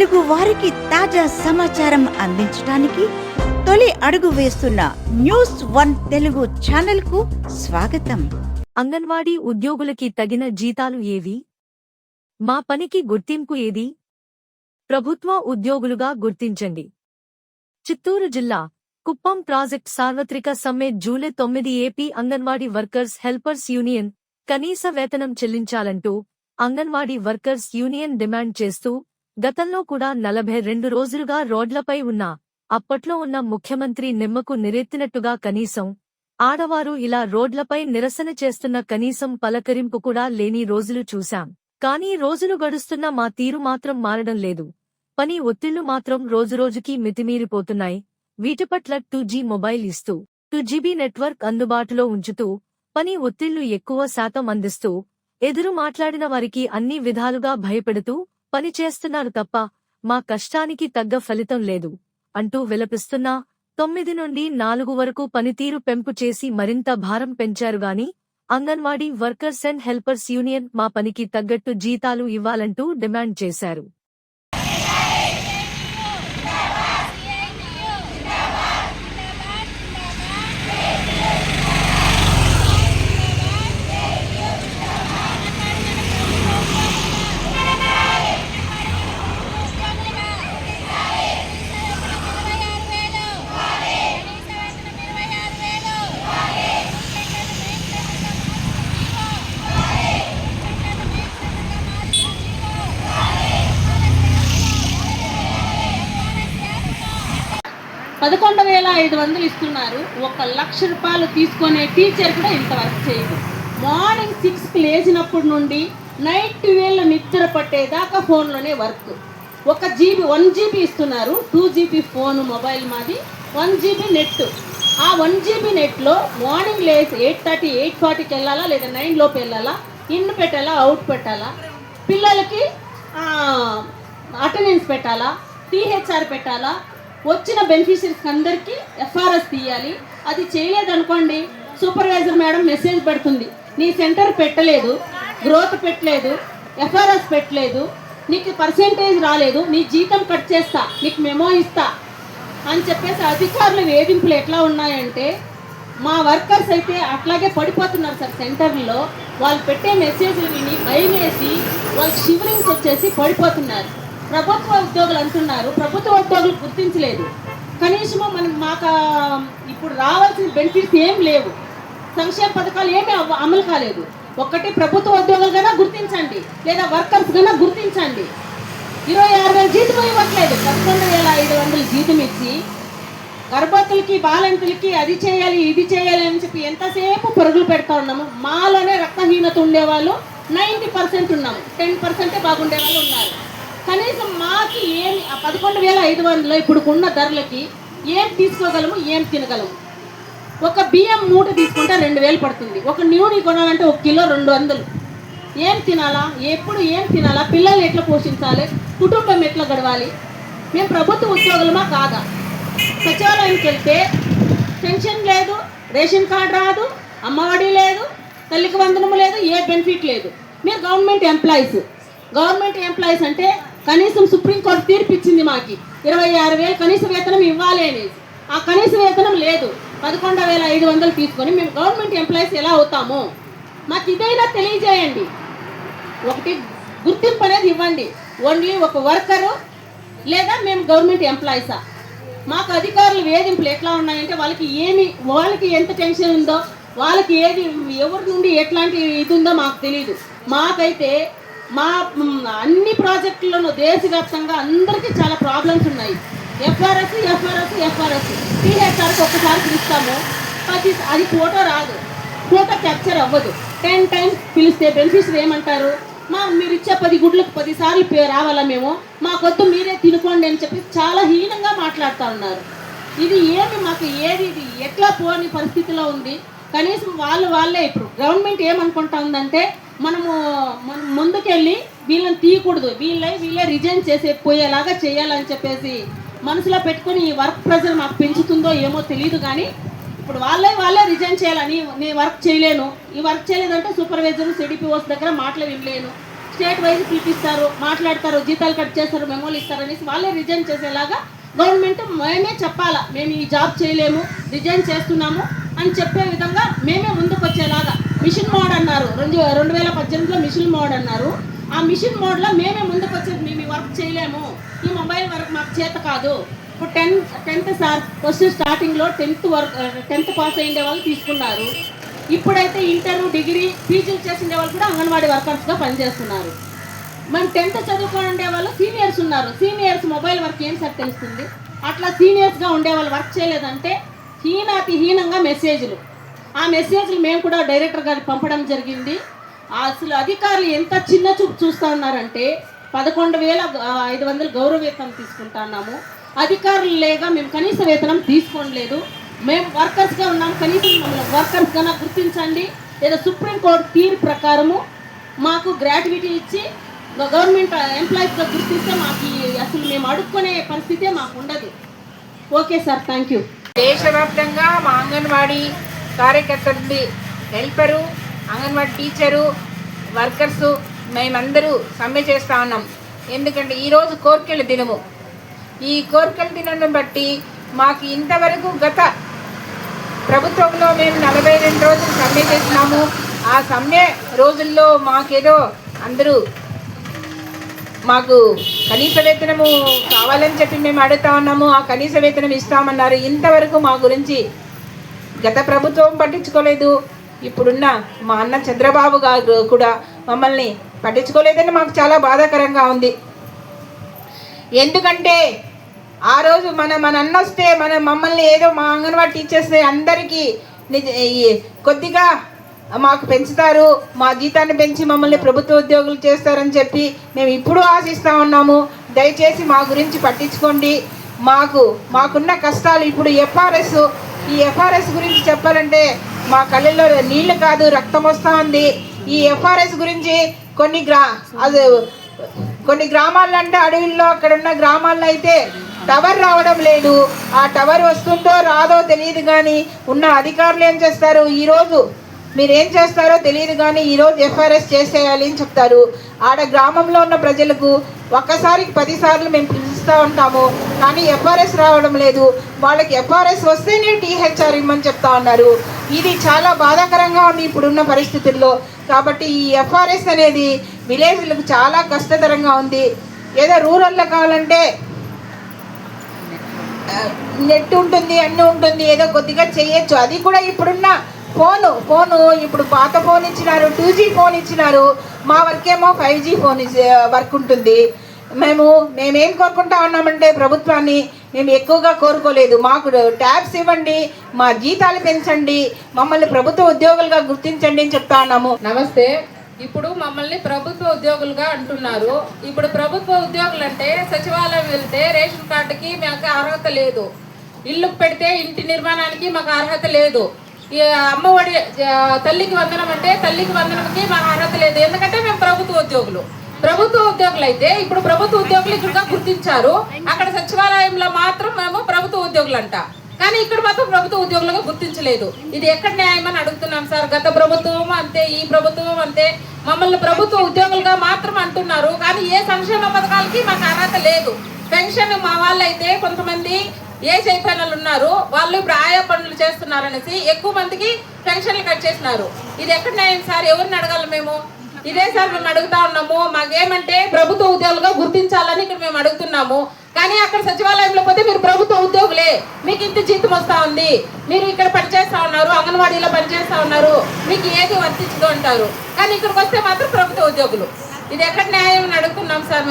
తెలుగు వారికి తాజా సమాచారం అందించడానికి తొలి అడుగు వేస్తున్న న్యూస్1 తెలుగు ఛానల్ కు స్వాగతం. అంగన్వాడీ ఉద్యోగులకి తగిన జీతాలు ఏవి? మా పనికి గుర్తింపు ఏది? ప్రభుత్వ ఉద్యోగులుగా గుర్తించండి. చిత్తూరు జిల్లా కుప్పం ప్రాజెక్ట్ సార్వత్రిక సమ్మె July 9 AP anganwadi workers helpers union కనీస వేతనం చెల్లించాలంటూ అంగన్వాడీ వర్కర్స్ యూనియన్ డిమాండ్ చేస్తూ గతంలో కూడా 42 రోజులుగా రోడ్లపై ఉన్న అప్పట్లో ఉన్న ముఖ్యమంత్రి నిమ్మకు నిరెత్తినట్టుగా కనీసం ఆడవారు ఇలా రోడ్లపై నిరసన చేస్తున్న కనీసం పలకరింపు కూడా లేని రోజులు చూశాం. కానీ రోజులు గడుస్తున్న మా తీరు మాత్రం మారడం లేదు. పని ఒత్తిళ్లు మాత్రం రోజురోజుకీ మితిమీరిపోతున్నాయి. వీటిపట్ల 2G మొబైల్ ఇస్తూ 2GB నెట్వర్క్ అందుబాటులో ఉంచుతూ పని ఒత్తిళ్లు ఎక్కువ శాతం అందిస్తూ ఎదురు మాట్లాడిన వారికి అన్ని విధాలుగా భయపెడుతూ పని చేస్తున్నారు తప్ప మా కష్టానికి తగ్గ ఫలితం లేదు అంటూ విలపిస్తున్నా 9 నుండి 4 వరకు పనితీరు పెంపు చేసి మరింత భారం పెంచారుగాని anganwadi workers and helpers union మా పనికి తగ్గట్టు జీతాలు ఇవ్వాలంటూ డిమాండ్ చేశారు. $11,500 ఇస్తున్నారు. 1,00,000 రూపాయలు తీసుకునే టీచర్ కూడా ఇంత వర్క్ చేయదు. మార్నింగ్ 6కి లేచినప్పటి నుండి నైట్ 12 నిద్ర పట్టేదాకా ఫోన్లోనే వర్క్. 1 GB ఇస్తున్నారు. 2GB ఫోన్ మొబైల్ మాది, 1GB నెట్. ఆ 1GB నెట్లో మార్నింగ్ లేచి 8:30 8:40కి వెళ్ళాలా లేదా 9 లోపు వెళ్ళాలా, ఇన్ పెట్టాలా అవుట్ పెట్టాలా, పిల్లలకి అటెండెన్స్ పెట్టాలా, THR పెట్టాలా, వచ్చిన బెనిఫిషరీస్ అందరికీ FRS తీయాలి. అది చేయలేదనుకోండి సూపర్వైజర్ మేడం మెసేజ్ పెడుతుంది, నీ సెంటర్ పెట్టలేదు, గ్రోత్ పెట్టలేదు, FRS పెట్టలేదు, నీకు పర్సెంటేజ్ రాలేదు, నీ జీతం కట్ చేస్తా, నీకు మెమో ఇస్తా అని చెప్పేసి అధికారుల వేధింపులు ఎట్లా ఉన్నాయంటే మా వర్కర్స్ అయితే అట్లాగే పడిపోతున్నారు సార్. సెంటర్లో వాళ్ళు పెట్టే మెసేజ్లు విని భయం వేసి వాళ్ళు షివరింగ్స్ వచ్చేసి పడిపోతున్నారు. ప్రభుత్వ ఉద్యోగులు అంటున్నారు, ప్రభుత్వ ఉద్యోగులు గుర్తించలేదు. కనీసము మాకు ఇప్పుడు రావాల్సిన బెనిఫిట్స్ ఏం లేవు, సంక్షేమ పథకాలు ఏమీ అమలు కాలేదు. ఒకటి ప్రభుత్వ ఉద్యోగులు కన్నా గుర్తించండి, లేదా వర్కర్స్ కన్నా గుర్తించండి. 26,000 జీతం ఇవ్వట్లేదు, 11,500 జీతం ఇచ్చి గర్భవతులకి బాలింతలకి అది చేయాలి ఇది చేయాలి అని చెప్పి ఎంతసేపు పరుగులు పెడతా ఉన్నాము. మాలోనే రక్తహీనత ఉండేవాళ్ళు 90% ఉన్నాము, 10% బాగుండే వాళ్ళు ఉన్నారు. కనీసం మాకు ఏమి 11,500 ఇప్పుడు ఉన్న ధరలకి ఏం తీసుకోగలము, ఏం తినగలము? ఒక బియ్యం మూట తీసుకుంటే 2,000 పడుతుంది. ఒక న్యూని కొనాలంటే 1 కిలో 200. ఏం తినాలా, ఎప్పుడు ఏం తినాలా, పిల్లల్ని ఎట్లా పోషించాలి, కుటుంబం ఎట్లా గడవాలి? మేము ప్రభుత్వ ఉద్యోగులమా కాదా? సచివాలయానికి వెళ్తే పెన్షన్ లేదు, రేషన్ కార్డు రాదు, అమ్మఒడి లేదు, తల్లికి వందనము లేదు, ఏ బెనిఫిట్ లేదు. మీరు గవర్నమెంట్ ఎంప్లాయీస్ అంటే కనీసం సుప్రీంకోర్టు తీర్పు ఇచ్చింది మాకు 26,000 కనీస వేతనం ఇవ్వాలి అనేది. ఆ కనీస వేతనం లేదు. 11,500 తీసుకొని మేము గవర్నమెంట్ ఎంప్లాయీస్ ఎలా అవుతాము? మాకు ఇదైనా తెలియజేయండి. ఒకటి గుర్తింపు అనేది ఇవ్వండి. ఓన్లీ ఒక వర్కరు లేదా మేము గవర్నమెంట్ ఎంప్లాయీసా? మాకు అధికారులు వేధింపులు ఎట్లా ఉన్నాయంటే వాళ్ళకి ఎంత టెన్షన్ ఉందో, వాళ్ళకి ఏది ఎవరి నుండి ఎట్లాంటి ఇది ఉందో మాకు తెలియదు. మాకైతే మా అన్ని ప్రాజెక్టుల్లోనూ దేశవ్యాప్తంగా అందరికీ చాలా ప్రాబ్లమ్స్ ఉన్నాయి. FRS THRకి ఒక్కసారి పిలుస్తాము, అది ఫోటో రాదు, ఫోటో క్యాప్చర్ అవ్వదు. 10 times పిలిస్తే బెనిఫిషరీ ఏమంటారు, మీరు ఇచ్చే 10 గుడ్లకు 10 సార్లు రావాలా, మేము మాకొద్దు మీరే తినుకోండి అని చెప్పి చాలా హీనంగా మాట్లాడుతూ ఉన్నారు. ఇది మాకు ఇది ఎట్లా పోని పరిస్థితిలో ఉంది. కనీసం వాళ్ళే ఇప్పుడు గవర్నమెంట్ ఏమనుకుంటా ఉందంటే మనము ముందుకెళ్ళి వీళ్ళని తీయకూడదు, వీళ్ళే రిజైన్ పోయేలాగా చేయాలని చెప్పేసి మనసులో పెట్టుకొని ఈ వర్క్ ప్రెజర్ మాకు పెంచుతుందో ఏమో తెలియదు. కానీ ఇప్పుడు వాళ్ళే రిజైన్ చేయాలని, నేను వర్క్ చేయలేను, ఈ వర్క్ చేయలేదంటే సూపర్వైజర్ CDPOs దగ్గర మాటలు వినలేను, స్టేట్ వైజ్ పిలిపిస్తారు, మాట్లాడతారు, జీతాలు కట్ చేస్తారు, మెమోలు ఇస్తారు అనేసి వాళ్ళే రిజైన్ చేసేలాగా గవర్నమెంట్ మేమే చెప్పాలా, మేము ఈ జాబ్ చేయలేము, రిజైన్ చేస్తున్నాము అని చెప్పే విధంగా మేమే ముందుకు వచ్చేలాగా. మిషన్ మోడ్ అన్నారు, 2018లో మిషన్ మోడ్ అన్నారు. ఆ మిషన్ మోడ్లో మేమే ముందుకు వచ్చేది, మేము ఈ వర్క్ చేయలేము, ఈ మొబైల్ వర్క్ మాకు చేత కాదు. ఇప్పుడు 10th సార్ ఫస్ట్ స్టార్టింగ్లో 10th పాస్ అయ్యే వాళ్ళు తీసుకున్నారు. ఇప్పుడైతే ఇంటర్, డిగ్రీ, పీజీలు చేసిండే వాళ్ళు కూడా అంగన్వాడీ వర్కర్స్గా పనిచేస్తున్నారు. మన 10th చదువుకొని వాళ్ళు సీనియర్స్ ఉన్నారు. సీనియర్స్ మొబైల్ వర్క్ ఏం సార్ తెలుస్తుంది? అట్లా సీనియర్స్గా ఉండే వాళ్ళు వర్క్ చేయలేదంటే హీనంగా మెసేజ్లు, ఆ మెసేజ్లు మేము కూడా డైరెక్టర్ గారికి పంపడం జరిగింది. అసలు అధికారులు ఎంత చిన్న చూపు చూస్తూ ఉన్నారంటే 11,500 గౌరవ వేతనం తీసుకుంటున్నాము. అధికారులు లేక మేము కనీస వేతనం తీసుకోలేదు. మేము వర్కర్స్గా ఉన్నాము, కనీసం మమ్మల్ని వర్కర్స్గా గుర్తించండి, లేదా సుప్రీంకోర్టు తీర్పు ప్రకారము మాకు గ్రాట్యుటీ ఇచ్చి గవర్నమెంట్ ఎంప్లాయీస్గా గుర్తిస్తే మాకు అసలు మేము అడుక్కునే పరిస్థితే మాకు ఉండదు. Okay sir, thank you. దేశవ్యాప్తంగా మా అంగన్వాడీ కార్యకర్తలు, హెల్పరు, అంగన్వాడీ టీచరు, వర్కర్సు మేమందరూ సమ్మె చేస్తూ ఉన్నాం. ఎందుకంటే ఈరోజు కోర్కెల దినము. ఈ కోర్కెల దినాన్ని బట్టి మాకు ఇంతవరకు గత ప్రభుత్వంలో మేము 42 రోజులు సమ్మె చేసినాము. ఆ సమ్మె రోజుల్లో మాకేదో అందరూ మాకు కనీస వేతనము కావాలని చెప్పి మేము అడుగుతా ఉన్నాము. ఆ కనీస వేతనం ఇస్తామన్నారు. ఇంతవరకు మా గురించి గత ప్రభుత్వం పట్టించుకోలేదు. ఇప్పుడున్న మా అన్న చంద్రబాబు గారు కూడా మమ్మల్ని పట్టించుకోలేదని మాకు చాలా బాధాకరంగా ఉంది. ఎందుకంటే ఆ రోజు మన అన్న వస్తే మమ్మల్ని ఏదో మా అంగన్వాడీ టీచర్స్ అందరికీ కొద్దిగా మాకు పెంచుతారు, మా జీతాన్ని పెంచి మమ్మల్ని ప్రభుత్వ ఉద్యోగులు చేస్తారని చెప్పి మేము ఇప్పుడు ఆశిస్తూ ఉన్నాము. దయచేసి మా గురించి పట్టించుకోండి. మాకున్న కష్టాలు ఇప్పుడు ఈ ఎఫ్ఆర్ఎస్ గురించి చెప్పాలంటే మా కళ్ళల్లో నీళ్లు కాదు, రక్తం వస్తూ ఉంది. ఈ ఎఫ్ఆర్ఎస్ గురించి కొన్ని గ్రామాల్లో అంటే అడవుల్లో అక్కడ ఉన్న గ్రామాల్లో అయితే టవర్ రావడం లేదు. ఆ టవర్ వస్తుందో రాదో తెలియదు, కానీ ఉన్న అధికారులు ఏం చేస్తారు, ఈరోజు మీరేం చేస్తారో తెలియదు, కానీ ఈరోజు ఎఫ్ఆర్ఎస్ చేసేయాలి అని చెప్తారు. ఆడ గ్రామంలో ఉన్న ప్రజలకు ఒక్కసారికి 10 సార్లు మేము పిలుస్తూ ఉంటాము, కానీ ఎఫ్ఆర్ఎస్ రావడం లేదు. వాళ్ళకి ఎఫ్ఆర్ఎస్ వస్తేనే టీహెచ్ఆర్ ఇమ్మని చెప్తా ఉన్నారు. ఇది చాలా బాధాకరంగా ఉంది ఇప్పుడున్న పరిస్థితుల్లో. కాబట్టి ఈ ఎఫ్ఆర్ఎస్ అనేది విలేజ్లకు చాలా కష్టతరంగా ఉంది. ఏదో రూరల్లో కావాలంటే నెట్ ఉంటుంది, అన్నీ ఉంటుంది, ఏదో కొద్దిగా చేయొచ్చు. అది కూడా ఇప్పుడున్న ఫోను ఇప్పుడు పాత ఫోన్ ఇచ్చినారు, 2G ఫోన్ ఇచ్చినారు. మా వర్కేమో 5G ఫోన్ వర్క్ ఉంటుంది. మేమేం కోరుకుంటా ఉన్నామంటే ప్రభుత్వాన్ని మేము ఎక్కువగా కోరుకోలేదు. మాకు ట్యాబ్స్ ఇవ్వండి, మా జీతాలు పెంచండి, మమ్మల్ని ప్రభుత్వ ఉద్యోగులుగా గుర్తించండి అని చెప్తా ఉన్నాము. నమస్తే. ఇప్పుడు మమ్మల్ని ప్రభుత్వ ఉద్యోగులుగా అంటున్నారు. ఇప్పుడు ప్రభుత్వ ఉద్యోగులు అంటే సచివాలయం వెళ్తే రేషన్ కార్డుకి మాకు అర్హత లేదు, ఇల్లు పెడితే ఇంటి నిర్మాణానికి మాకు అర్హత లేదు, అమ్మఒడి తల్లికి వందనం అంటే తల్లికి వందనంకి మాకు అర్హత లేదు. ఎందుకంటే మేము ప్రభుత్వ ఉద్యోగులు అయితే ఇప్పుడు ప్రభుత్వ ఉద్యోగులు ఇక్కడ గుర్తించారు. అక్కడ సచివాలయంలో మాత్రం మేము ప్రభుత్వ ఉద్యోగులు అంట, కానీ ఇక్కడ మాత్రం ప్రభుత్వ ఉద్యోగులుగా గుర్తించలేదు. ఇది ఎక్కడ న్యాయమని అడుగుతున్నాం సార్. గత ప్రభుత్వం అంతే, ఈ ప్రభుత్వం అంతే, మమ్మల్ని ప్రభుత్వ ఉద్యోగులుగా మాత్రం అంటున్నారు, కానీ ఏ సంక్షేమ పథకాలకి మాకు అర్హత లేదు. పెన్షన్ మా వాళ్ళు అయితే కొంతమంది అయిపోయినలు ఉన్నారు, వాళ్ళు ఇప్పుడు ఆయా పనులు చేస్తున్నారు అనేసి ఎక్కువ మందికి పెన్షన్లు కట్ చేసినారు. ఇది ఎక్కడ న్యాయం సార్? ఎవరిని అడగాలి మేము? ఇదే సార్ మేము అడుగుతా ఉన్నాము. మాకేమంటే ప్రభుత్వ ఉద్యోగులుగా గుర్తించాలని ఇక్కడ మేము అడుగుతున్నాము, కానీ అక్కడ సచివాలయంలో పోతే మీరు ప్రభుత్వ ఉద్యోగులే, మీకు ఇంత జీతం వస్తూ ఉంది, మీరు ఇక్కడ పనిచేస్తూ ఉన్నారు, అంగన్వాడీలో పనిచేస్తూ ఉన్నారు, మీకు ఏది వర్తించదు అంటారు, కానీ ఇక్కడికి వస్తే మాత్రం ప్రభుత్వ ఉద్యోగులు. ఇది ఎక్కడ న్యాయం అని అడుగుతున్నాం సార్.